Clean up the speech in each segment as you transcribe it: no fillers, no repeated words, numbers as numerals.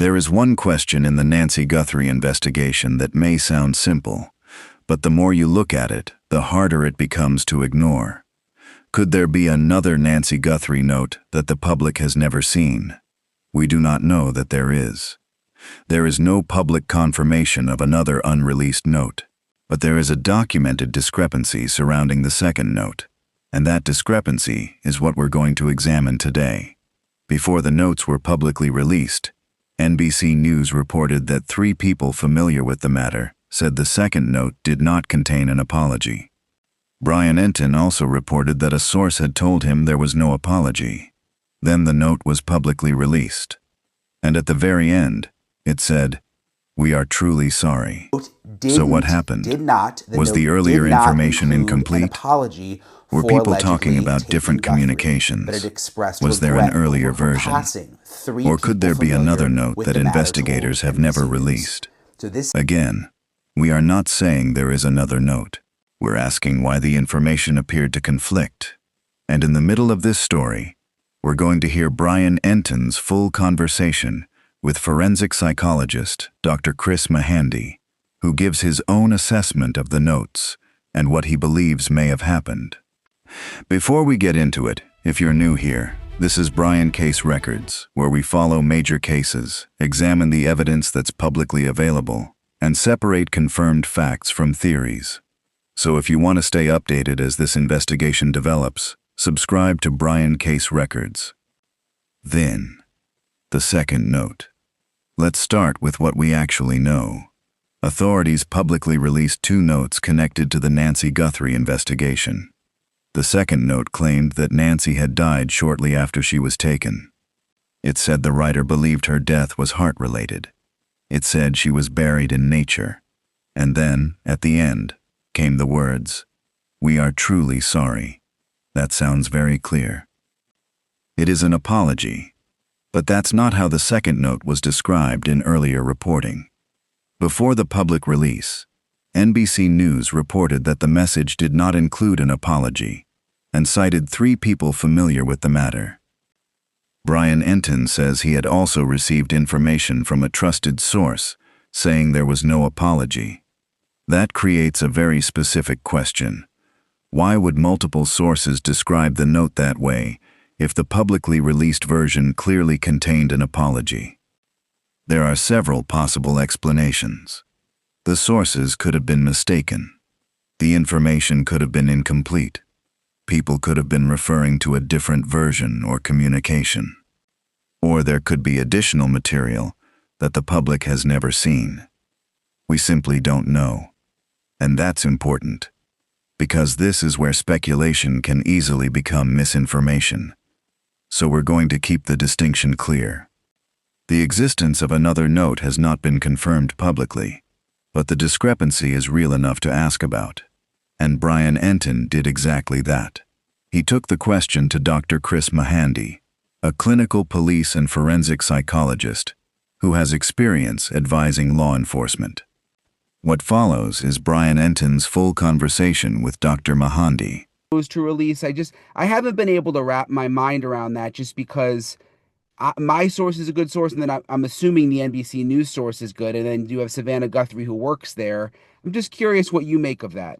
There is one question in the Nancy Guthrie investigation that may sound simple, but the more you look at it, the harder it becomes to ignore. Could there be another Nancy Guthrie note that the public has never seen? We do not know that there is. There is no public confirmation of another unreleased note, but there is a documented discrepancy surrounding the second note, and that discrepancy is what we're going to examine today. Before the notes were publicly released, NBC News reported that 3 people familiar with the matter said the second note did not contain an apology. Brian Entin also reported that a source had told him there was no apology. Then the note was publicly released, and at the very end, it said, "We are truly sorry." So what happened? Was the earlier information incomplete? Were people talking about different communications? Was there an earlier version? Or could there be another note that investigators have never released? Again, we are not saying there is another note. We're asking why the information appeared to conflict. And in the middle of this story, we're going to hear Brian Entin's full conversation with forensic psychologist Dr. Chris Mahandi, who gives his own assessment of the notes and what he believes may have happened. Before we get into it, if you're new here, this is Brian Case Records, where we follow major cases, examine the evidence that's publicly available, and separate confirmed facts from theories. So if you want to stay updated as this investigation develops, subscribe to Brian Case Records. Then, the second note. Let's start with what we actually know. Authorities publicly released 2 notes connected to the Nancy Guthrie investigation. The second note claimed that Nancy had died shortly after she was taken. It said the writer believed her death was heart-related. It said she was buried in nature. And then, at the end, came the words, "We are truly sorry." That sounds very clear. It is an apology, but that's not how the second note was described in earlier reporting. Before the public release, NBC News reported that the message did not include an apology and cited 3 people familiar with the matter. Brian Entin says he had also received information from a trusted source saying there was no apology. That creates a very specific question. Why would multiple sources describe the note that way if the publicly released version clearly contained an apology? There are several possible explanations. The sources could have been mistaken. The information could have been incomplete. People could have been referring to a different version or communication. Or there could be additional material that the public has never seen. We simply don't know. And that's important, because this is where speculation can easily become misinformation. So we're going to keep the distinction clear. The existence of another note has not been confirmed publicly, but the discrepancy is real enough to ask about. And Brian Entin did exactly that. He took the question to Dr. Chris Mahandi, a clinical police and forensic psychologist who has experience advising law enforcement. What follows is Brian Entin's full conversation with Dr. Mahandi. To release, I haven't been able to wrap my mind around that, just because my source is a good source, and then I'm assuming the NBC News source is good, and then you have Savannah Guthrie who works there. I'm just curious what you make of that.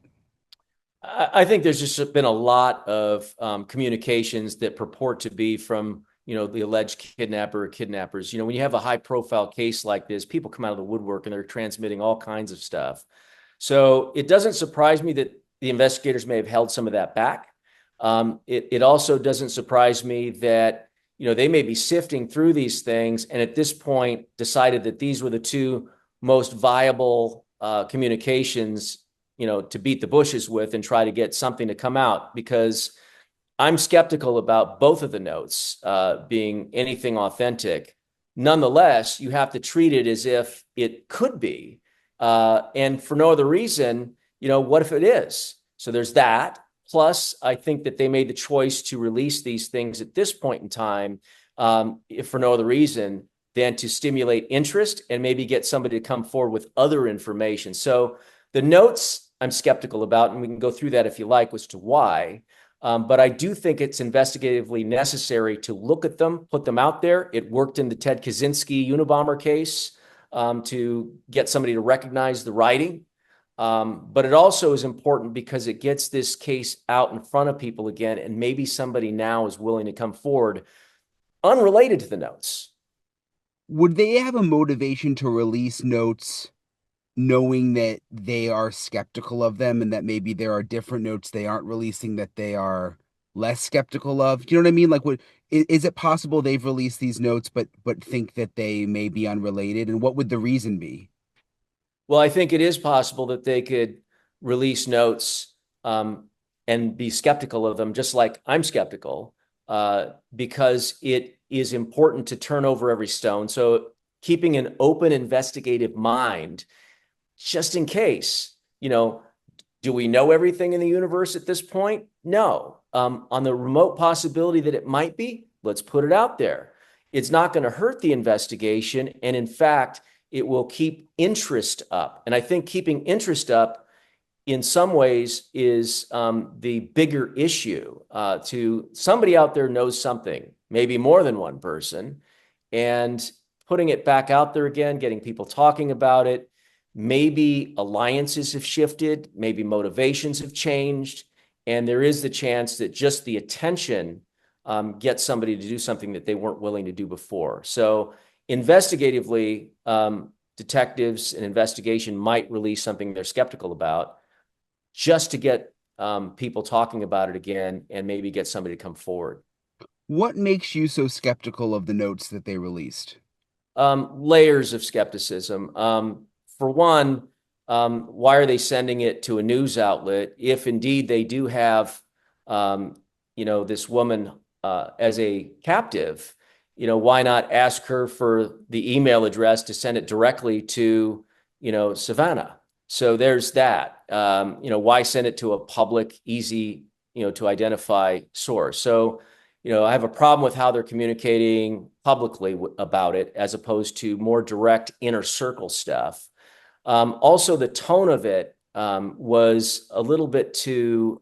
I think there's just been a lot of communications that purport to be from, the alleged kidnapper or kidnappers. When you have a high-profile case like this, people come out of the woodwork and they're transmitting all kinds of stuff. So it doesn't surprise me that the investigators may have held some of that back. It also doesn't surprise me that, they may be sifting through these things and at this point decided that these were the 2 most viable communications, to beat the bushes with and try to get something to come out, because I'm skeptical about both of the notes being anything authentic. Nonetheless, you have to treat it as if it could be. And for no other reason, what if it is? So there's that. Plus, I think that they made the choice to release these things at this point in time, if for no other reason than to stimulate interest and maybe get somebody to come forward with other information. So the notes I'm skeptical about, and we can go through that if you like, as to why. But I do think it's investigatively necessary to look at them, put them out there. It worked in the Ted Kaczynski Unabomber case to get somebody to recognize the writing. But it also is important because it gets this case out in front of people again, and maybe somebody now is willing to come forward unrelated to the notes. Would they have a motivation to release notes knowing that they are skeptical of them and that maybe there are different notes they aren't releasing that they are less skeptical of? Do you know what I mean? Like, is it possible they've released these notes but think that they may be unrelated? And what would the reason be? Well, I think it is possible that they could release notes and be skeptical of them, just like I'm skeptical, because it is important to turn over every stone. So keeping an open investigative mind, just in case, do we know everything in the universe at this point? No. On the remote possibility that it might be, let's put it out there. It's not going to hurt the investigation. And in fact, it will keep interest up. And I think keeping interest up in some ways is the bigger issue. To somebody out there knows something, maybe more than one person, and putting it back out there again, getting people talking about it. Maybe alliances have shifted, maybe motivations have changed, and there is the chance that just the attention gets somebody to do something that they weren't willing to do before. So investigatively, detectives and investigation might release something they're skeptical about just to get people talking about it again and maybe get somebody to come forward. What makes you so skeptical of the notes that they released? Layers of skepticism. For one, why are they sending it to a news outlet if indeed they do have, this woman as a captive? Why not ask her for the email address to send it directly to, Savannah? So there's that. Why send it to a public, easy, to identify source? So, I have a problem with how they're communicating publicly about it as opposed to more direct inner circle stuff. Also, the tone of it was a little bit too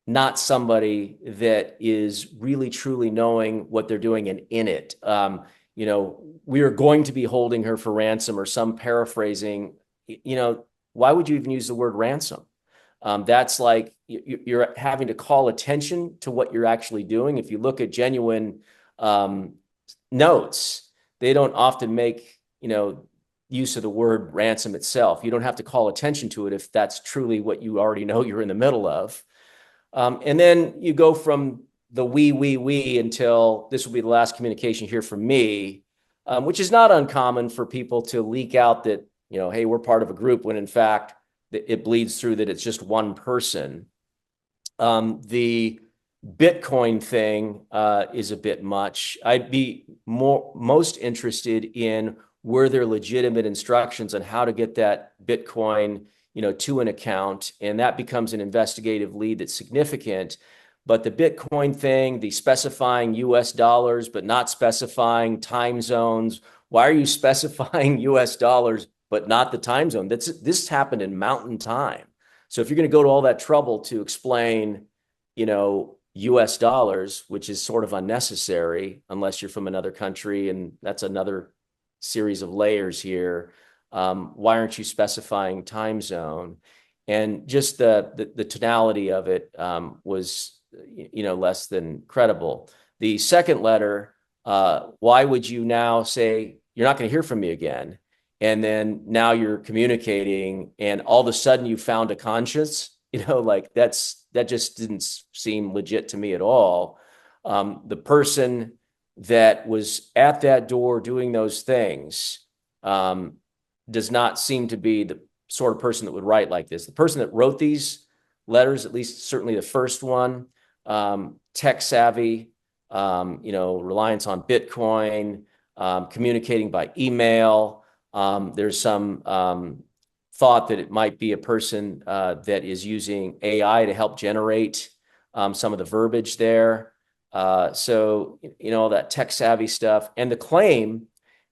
not somebody that is really truly knowing what they're doing and in it. We are going to be holding her for ransom, or some paraphrasing. Why would you even use the word ransom? That's like you're having to call attention to what you're actually doing. If you look at genuine notes, they don't often make, use of the word ransom itself. You don't have to call attention to it if that's truly what you already know you're in the middle of. And then you go from the we until this will be the last communication here from me, which is not uncommon for people to leak out that, hey, we're part of a group, when in fact it bleeds through that it's just one person. The Bitcoin thing is a bit much. I'd be most interested in were there legitimate instructions on how to get that Bitcoin, to an account, and that becomes an investigative lead that's significant. But the Bitcoin thing, the specifying US dollars, but not specifying time zones. Why are you specifying US dollars, but not the time zone? This happened in Mountain Time. So if you're going to go to all that trouble to explain, US dollars, which is sort of unnecessary unless you're from another country, and that's another series of layers here. Why aren't you specifying time zone? And just the tonality of it was, less than credible. The second letter, why would you now say you're not going to hear from me again? And then now you're communicating, and all of a sudden you found a conscience. That just didn't seem legit to me at all. The person that was at that door doing those things does not seem to be the sort of person that would write like this. The person that wrote these letters, at least certainly the first one, tech savvy, reliance on Bitcoin, communicating by email. There's some thought that it might be a person that is using AI to help generate some of the verbiage there. So, all that tech savvy stuff, and the claim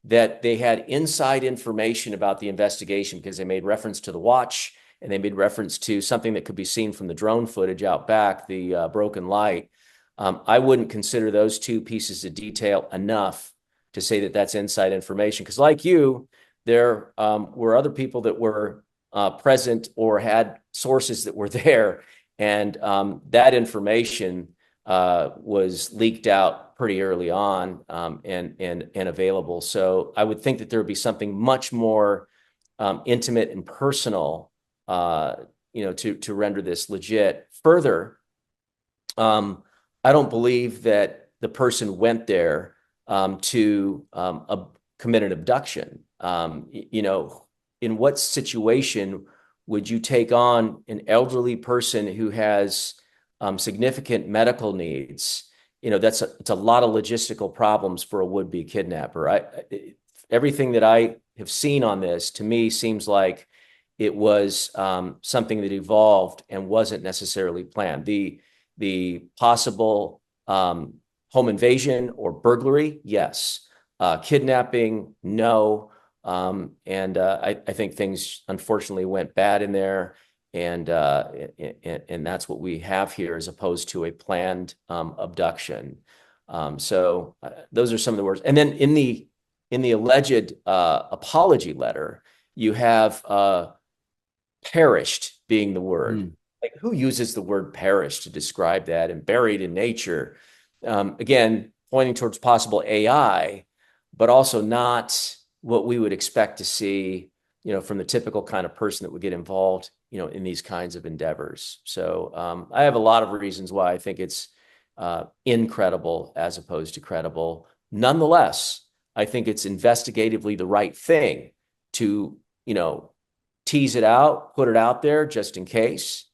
that they had inside information about the investigation because they made reference to the watch and they made reference to something that could be seen from the drone footage out back, the broken light. I wouldn't consider those two pieces of detail enough to say that that's inside information. Because like you, there were other people that were present or had sources that were there. And that information was leaked out pretty early on and available. So I would think that there would be something much more intimate and personal, to render this legit. Further, I don't believe that the person went there to commit an abduction. In what situation would you take on an elderly person who has significant medical needs? It's a lot of logistical problems for a would-be kidnapper. Everything that I have seen on this, to me, seems like it was something that evolved and wasn't necessarily planned. The possible home invasion or burglary, yes. Kidnapping, no. And I think things unfortunately went bad in there, and that's what we have here, as opposed to a planned abduction. So those are some of the words. And then in the alleged apology letter, you have perished being the word. Like, who uses the word perished to describe that? And buried in nature, again, pointing towards possible AI, but also not what we would expect to see, from the typical kind of person that would get involved, in these kinds of endeavors. So I have a lot of reasons why I think it's incredible as opposed to credible. Nonetheless, I think it's investigatively the right thing to, tease it out, put it out there just in case.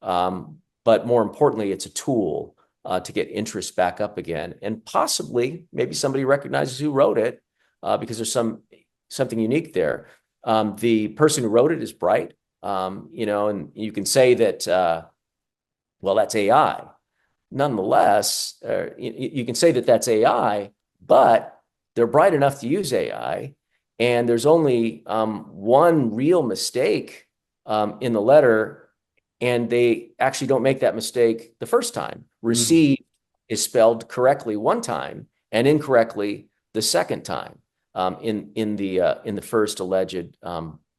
But more importantly, it's a tool to get interest back up again. And possibly, maybe somebody recognizes who wrote it, because there's something unique there. The person who wrote it is bright, and you can say that, well, that's AI. Nonetheless, you can say that that's AI, but they're bright enough to use AI. And there's only one real mistake in the letter, and they actually don't make that mistake the first time. Receive is spelled correctly one time and incorrectly the second time in the first alleged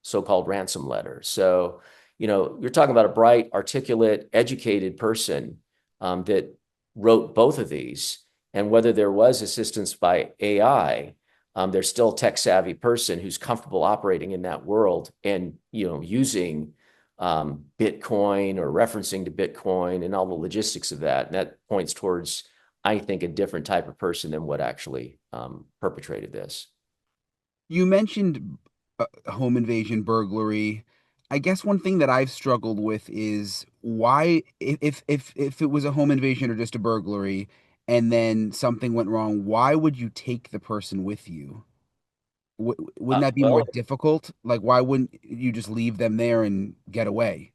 so-called ransom letter. So, you're talking about a bright, articulate, educated person that wrote both of these. And whether there was assistance by AI, there's still a tech-savvy person who's comfortable operating in that world and, using Bitcoin or referencing to Bitcoin and all the logistics of that. And that points towards, I think, a different type of person than what actually perpetrated this. You mentioned home invasion, burglary. I guess one thing that I've struggled with is why, if it was a home invasion or just a burglary, and then something went wrong, why would you take the person with you? Wouldn't that be more Well, difficult? Like, why wouldn't you just leave them there and get away?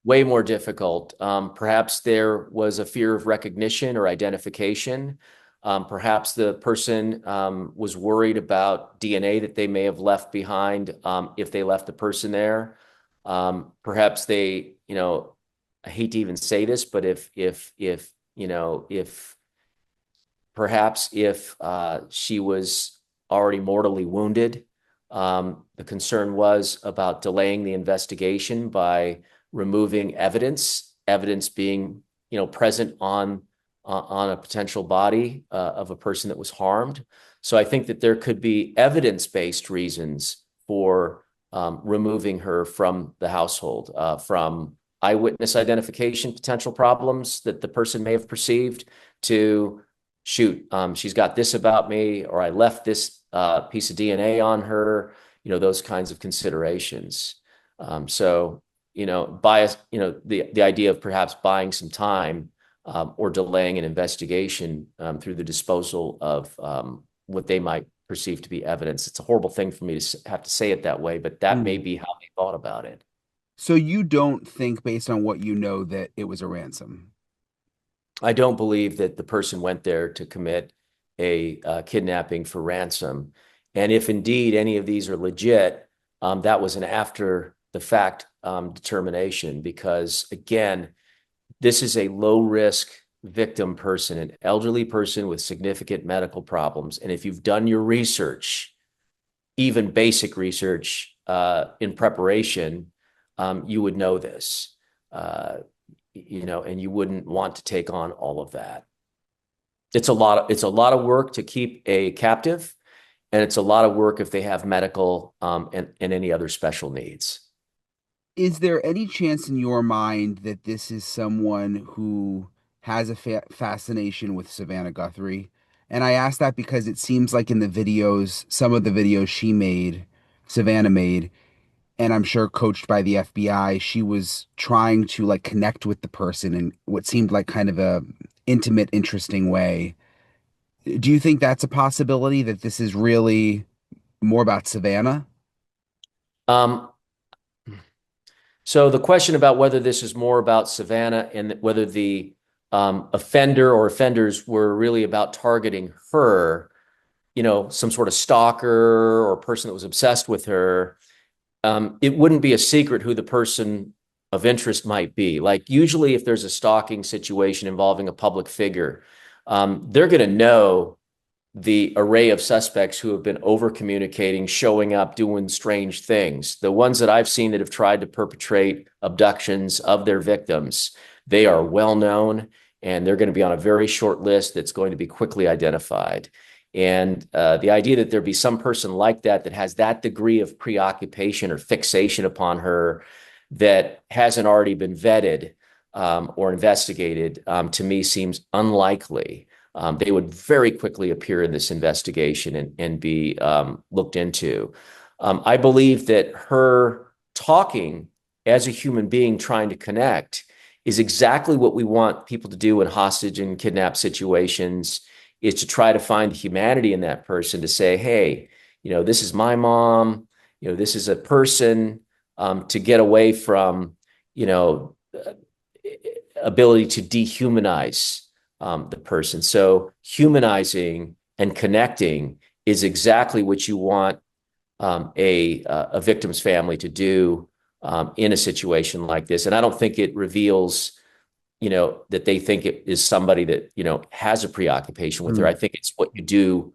way more difficult. Perhaps there was a fear of recognition or identification. Perhaps the person was worried about DNA that they may have left behind if they left the person there. Perhaps they, I hate to even say this, but if perhaps if she was already mortally wounded, the concern was about delaying the investigation by removing evidence being, present on a potential body of a person that was harmed. So I think that there could be evidence-based reasons for removing her from the household, from eyewitness identification, potential problems that the person may have perceived, to shoot, she's got this about me, or I left this piece of DNA on her, those kinds of considerations. So, bias, the idea of perhaps buying some time or delaying an investigation through the disposal of what they might perceive to be evidence. It's a horrible thing for me to have to say it that way, but that may be how they thought about it. So you don't think, based on what you know, that it was a ransom? I don't believe that the person went there to commit a kidnapping for ransom. And if indeed any of these are legit, that was an after the fact determination, because again, this is a low risk victim person, an elderly person with significant medical problems. And if you've done your research, even basic research in preparation, you would know this, and you wouldn't want to take on all of that. It's a lot of work to keep a captive, and it's a lot of work if they have medical and any other special needs. Is there any chance in your mind that this is someone who has a fascination with Savannah Guthrie? And I ask that because it seems like in the videos, some of the videos Savannah made, and I'm sure coached by the FBI, she was trying to like connect with the person in what seemed like kind of a intimate, interesting way. Do you think that's a possibility that this is really more about Savannah? Um, so the question about whether this is more about Savannah and whether the offender or offenders were really about targeting her, some sort of stalker or person that was obsessed with her, it wouldn't be a secret who the person of interest might be. Like usually if there's a stalking situation involving a public figure, they're going to know the array of suspects who have been over communicating, showing up, doing strange things. The ones that I've seen that have tried to perpetrate abductions of their victims, they are well known, and they're going to be on a very short list that's going to be quickly identified. And the idea that there be some person like that that has that degree of preoccupation or fixation upon her that hasn't already been vetted or investigated, to me seems unlikely. They would very quickly appear in this investigation and be looked into. I believe that her talking as a human being trying to connect is exactly what we want people to do in hostage and kidnap situations, is to try to find humanity in that person, to say, hey, this is my mom, this is a person, to get away from, ability to dehumanize the person. So humanizing and connecting is exactly what you want a victim's family to do in a situation like this. And I don't think it reveals, that they think it is somebody that, has a preoccupation with her. I think it's what you do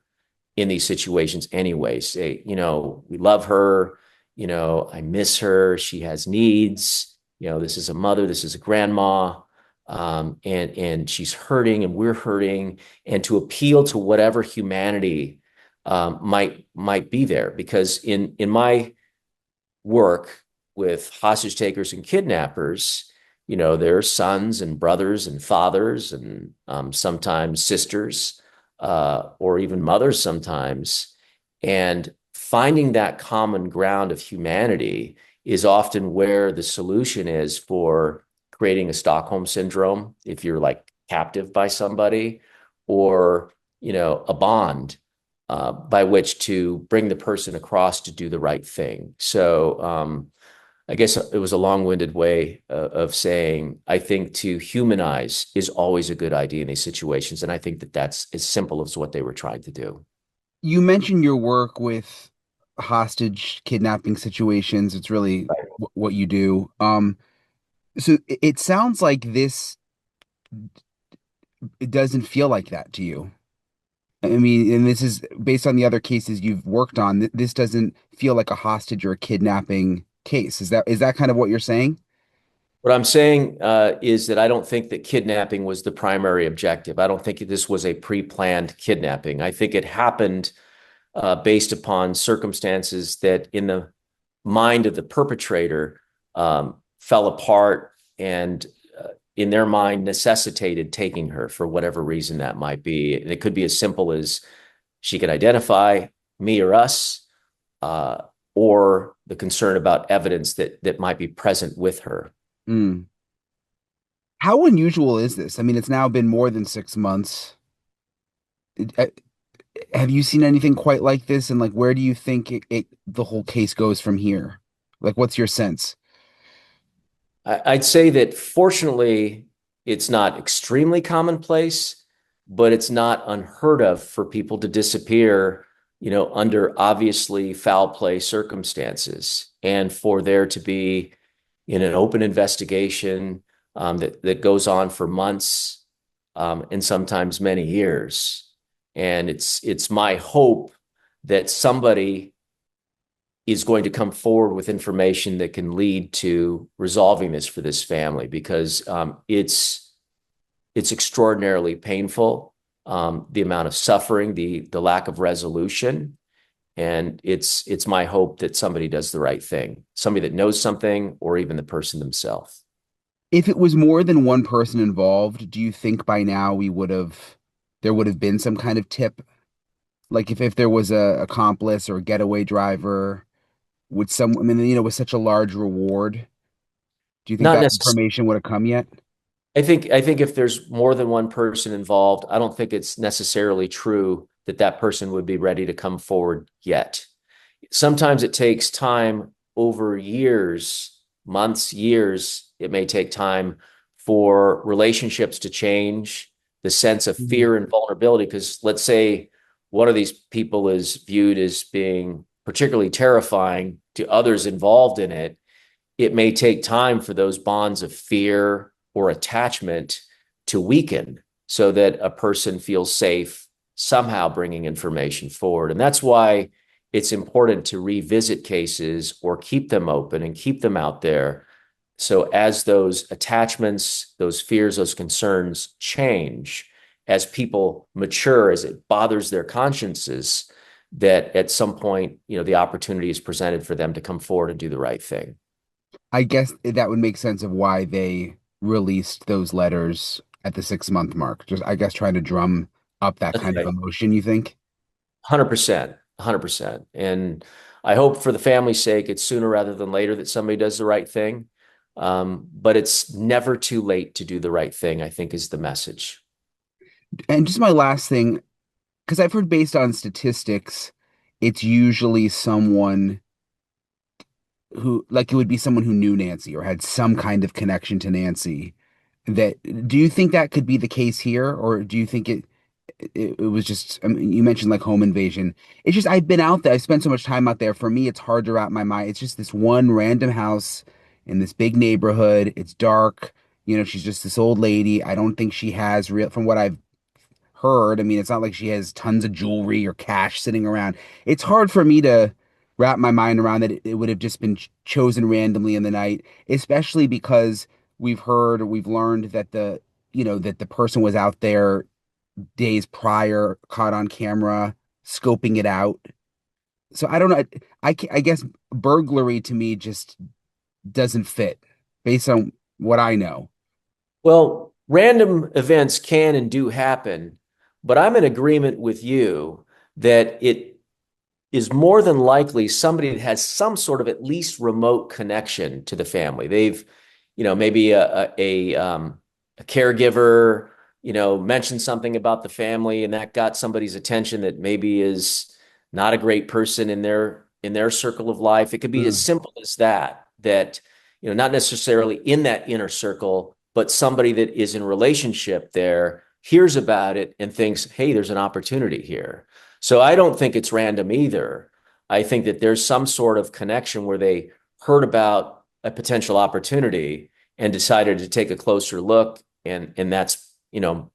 in these situations anyway. Say, we love her, I miss her, she has needs, this is a mother, this is a grandma, and she's hurting and we're hurting, and to appeal to whatever humanity might be there. Because in my work with hostage takers and kidnappers, there are sons and brothers and fathers and sometimes sisters or even mothers sometimes. And finding that common ground of humanity is often where the solution is for creating a Stockholm syndrome, if you're like captive by somebody, or, a bond by which to bring the person across to do the right thing. So I guess it was a long-winded way of saying, I think to humanize is always a good idea in these situations. And I think that that's as simple as what they were trying to do. You mentioned your work with hostage kidnapping situations. It's really what you do. So it sounds like it doesn't feel like that to you. I mean, and this is based on the other cases you've worked on. This doesn't feel like a hostage or a kidnapping case. Is that kind of what you're saying? What I'm saying is that I don't think that kidnapping was the primary objective. I don't think this was a pre-planned kidnapping. I think it happened based upon circumstances that in the mind of the perpetrator fell apart and in their mind necessitated taking her for whatever reason that might be. And it could be as simple as she could identify me or us, or the concern about evidence that might be present with her. Mm. How unusual is this? I mean, it's now been more than 6 months. Have you seen anything quite like this? And like, where do you think the whole case goes from here? Like, what's your sense? I'd say that fortunately, it's not extremely commonplace, but it's not unheard of for people to disappear, under obviously foul play circumstances, and for there to be, in an open investigation that goes on for months and sometimes many years. And it's my hope that somebody is going to come forward with information that can lead to resolving this for this family, because it's extraordinarily painful, the amount of suffering, the lack of resolution. And it's my hope that somebody does the right thing, somebody that knows something, or even the person themselves. If it was more than one person involved, do you think by now there would have been some kind of tip? Like if there was a accomplice or a getaway driver, would some, I mean, with such a large reward, do you think Not that necessarily. information would have come yet? I think if there's more than one person involved, I don't think it's necessarily true that that person would be ready to come forward yet. Sometimes it takes time over years, months, years. It may take time for relationships to change, the sense of Mhm. fear and vulnerability. Because let's say one of these people is viewed as being particularly terrifying to others involved in it. It may take time for those bonds of fear or attachment to weaken so that a person feels safe somehow bringing information forward. And that's why it's important to revisit cases or keep them open and keep them out there. So as those attachments, those fears, those concerns change, as people mature, as it bothers their consciences, that at some point, the opportunity is presented for them to come forward and do the right thing. I guess that would make sense of why they released those letters at the 6 month mark. Just, I guess, trying to drum up that That's kind of right. emotion, you think? 100%, 100%. And I hope for the family's sake, it's sooner rather than later that somebody does the right thing. But it's never too late to do the right thing, I think is the message. And just my last thing, because I've heard based on statistics, it's usually someone who, like, it would be someone who knew Nancy or had some kind of connection to Nancy. That, do you think that could be the case here, or do you think it was just, I mean, you mentioned like home invasion. It's just I've been out there. I spent so much time out there. For me, it's hard to wrap my mind. It's just this one random house in this big neighborhood. It's dark. She's just this old lady. I don't think she has real, from what I've heard. I mean, it's not like she has tons of jewelry or cash sitting around. It's hard for me to wrap my mind around that it would have just been chosen randomly in the night, especially because we've heard or we've learned that that the person was out there days prior, caught on camera, scoping it out. So I don't know. I guess burglary to me just doesn't fit based on what I know. Well, random events can and do happen, but I'm in agreement with you that it is more than likely somebody that has some sort of at least remote connection to the family. They've, maybe a caregiver, mentioned something about the family, and that got somebody's attention that maybe is not a great person in their circle of life. It could be as Mm. simple as that, not necessarily in that inner circle, but somebody that is in relationship there hears about it and thinks, hey, there's an opportunity here. So I don't think it's random either. I think that there's some sort of connection where they heard about a potential opportunity and decided to take a closer look. And that's,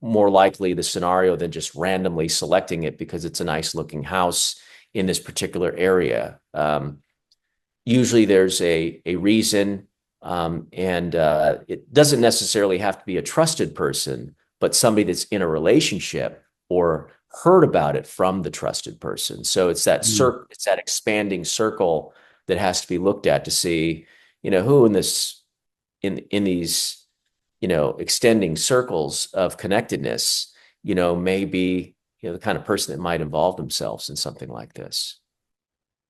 more likely the scenario than just randomly selecting it because it's a nice looking house in this particular area. Usually there's a reason, and it doesn't necessarily have to be a trusted person, but somebody that's in a relationship or heard about it from the trusted person. So Mm. it's that expanding circle that has to be looked at to see, who in these, extending circles of connectedness, may be, the kind of person that might involve themselves in something like this.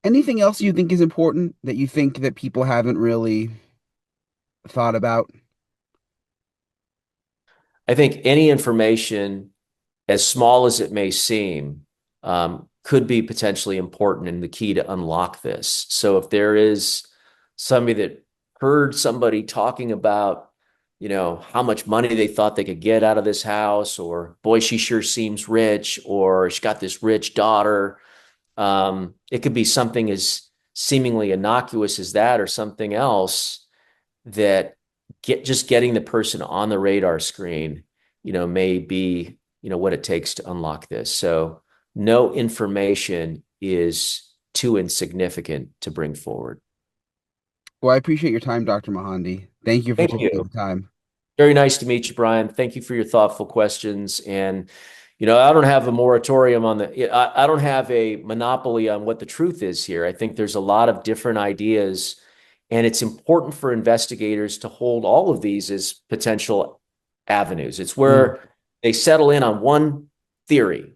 Anything else you think is important that you think that people haven't really thought about? I think any information, as small as it may seem, could be potentially important and the key to unlock this. So if there is somebody that heard somebody talking about, how much money they thought they could get out of this house, or boy, she sure seems rich, or she's got this rich daughter, it could be something as seemingly innocuous as that or something else that just getting the person on the radar screen, may be, what it takes to unlock this. So no information is too insignificant to bring forward. Well, I appreciate your time, Dr. Mahandi. Thank you for Thank taking you. the time. Very nice to meet you, Brian. Thank you for your thoughtful questions. And, I don't have a moratorium on I don't have a monopoly on what the truth is here. I think there's a lot of different ideas, and it's important for investigators to hold all of these as potential avenues. It's where they settle in on one theory.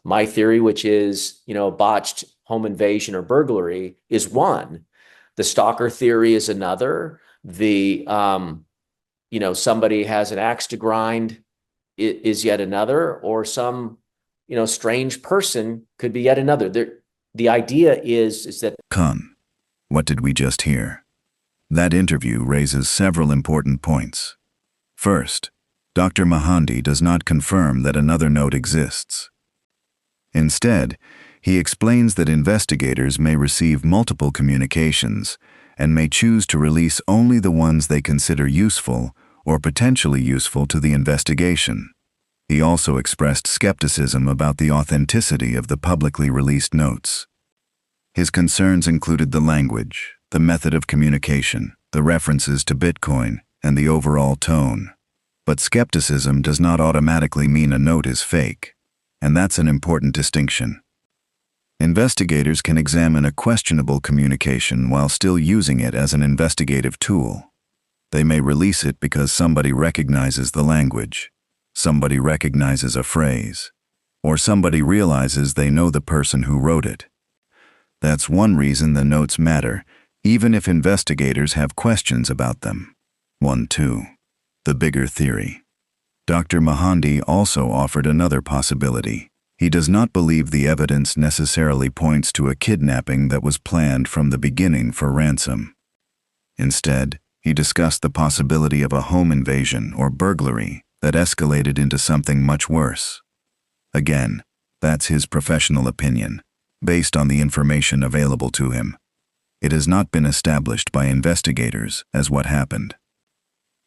My theory, which is, botched home invasion or burglary, is one. The stalker theory is another. The, somebody has an axe to grind is yet another, or some, strange person could be yet another. The idea is that. What did we just hear? That interview raises several important points. First, Dr. Mahandi does not confirm that another note exists. Instead, he explains that investigators may receive multiple communications and may choose to release only the ones they consider useful or potentially useful to the investigation. He also expressed skepticism about the authenticity of the publicly released notes. His concerns included the language, the method of communication, the references to Bitcoin, and the overall tone. But skepticism does not automatically mean a note is fake, and that's an important distinction. Investigators can examine a questionable communication while still using it as an investigative tool. They may release it because somebody recognizes the language, somebody recognizes a phrase, or somebody realizes they know the person who wrote it. That's one reason the notes matter, even if investigators have questions about them. 2. The bigger theory. Dr. Mahandi also offered another possibility. He does not believe the evidence necessarily points to a kidnapping that was planned from the beginning for Ransom. Instead, he discussed the possibility of a home invasion or burglary that escalated into something much worse. Again, that's his professional opinion, based on the information available to him. It has not been established by investigators as what happened.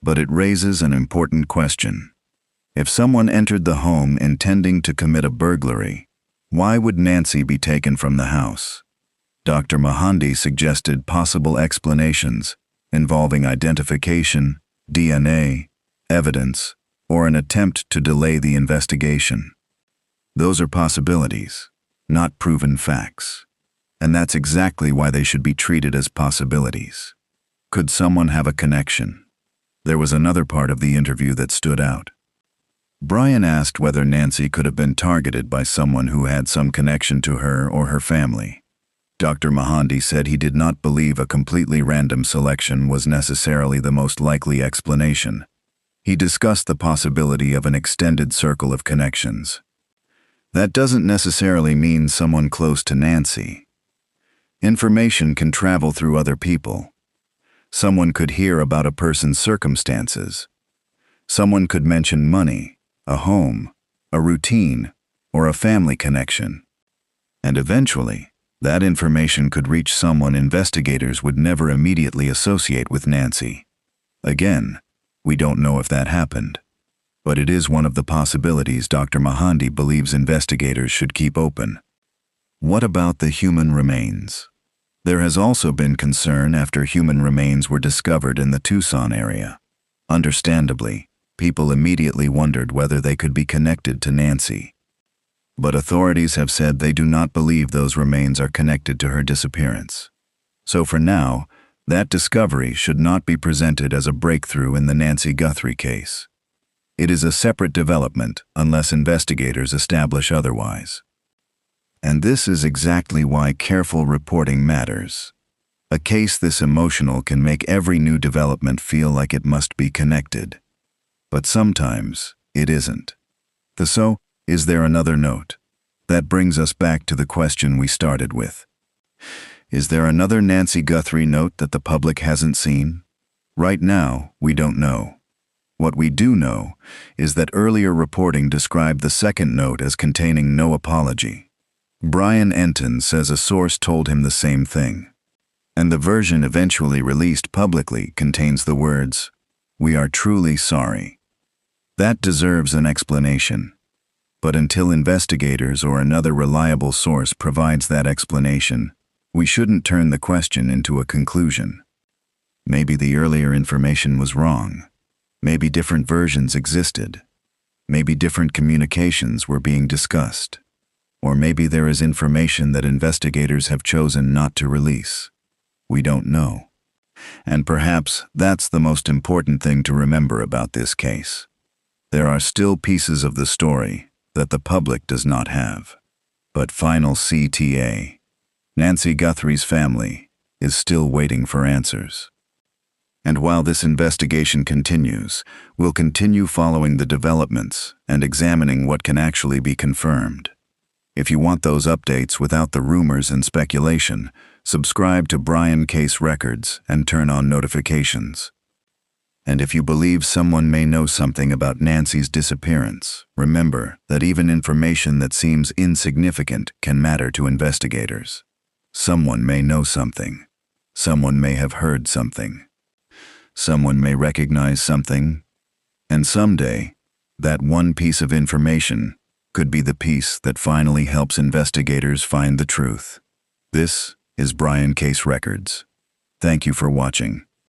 But it raises an important question. If someone entered the home intending to commit a burglary, why would Nancy be taken from the house? Dr. Mahandi suggested possible explanations involving identification, DNA, evidence, or an attempt to delay the investigation. Those are possibilities, not proven facts. And that's exactly why they should be treated as possibilities. Could someone have a connection? There was another part of the interview that stood out. Brian asked whether Nancy could have been targeted by someone who had some connection to her or her family. Dr. Mahandi said he did not believe a completely random selection was necessarily the most likely explanation. He discussed the possibility of an extended circle of connections. That doesn't necessarily mean someone close to Nancy. Information can travel through other people. Someone could hear about a person's circumstances. Someone could mention money, a home, a routine, or a family connection. And eventually, that information could reach someone investigators would never immediately associate with Nancy. Again, we don't know if that happened. But it is one of the possibilities Dr. Mahandi believes investigators should keep open. What about the human remains? There has also been concern after human remains were discovered in the Tucson area. Understandably, people immediately wondered whether they could be connected to Nancy. But authorities have said they do not believe those remains are connected to her disappearance. So for now, that discovery should not be presented as a breakthrough in the Nancy Guthrie case. It is a separate development unless investigators establish otherwise. And this is exactly why careful reporting matters. A case this emotional can make every new development feel like it must be connected. But sometimes it isn't. So, is there another note? That brings us back to the question we started with. Is there another Nancy Guthrie note that the public hasn't seen? Right now, we don't know. What we do know is that earlier reporting described the second note as containing no apology. Brian Entin says a source told him the same thing. and the version eventually released publicly contains the words, "We are truly sorry." That deserves an explanation. But until investigators or another reliable source provides that explanation, we shouldn't turn the question into a conclusion. Maybe the earlier information was wrong. Maybe different versions existed. Maybe different communications were being discussed. Or maybe there is information that investigators have chosen not to release. We don't know. And perhaps that's the most important thing to remember about this case. There are still pieces of the story that the public does not have. But final CTA, Nancy Guthrie's family, is still waiting for answers. And while this investigation continues, we'll continue following the developments and examining what can actually be confirmed. If you want those updates without the rumors and speculation, subscribe to Brian Case Records and turn on notifications. And if you believe someone may know something about Nancy's disappearance, remember that even information that seems insignificant can matter to investigators. Someone may know something. Someone may have heard something. Someone may recognize something. And someday, that one piece of information could be the piece that finally helps investigators find the truth. This is Brian Case Records. Thank you for watching.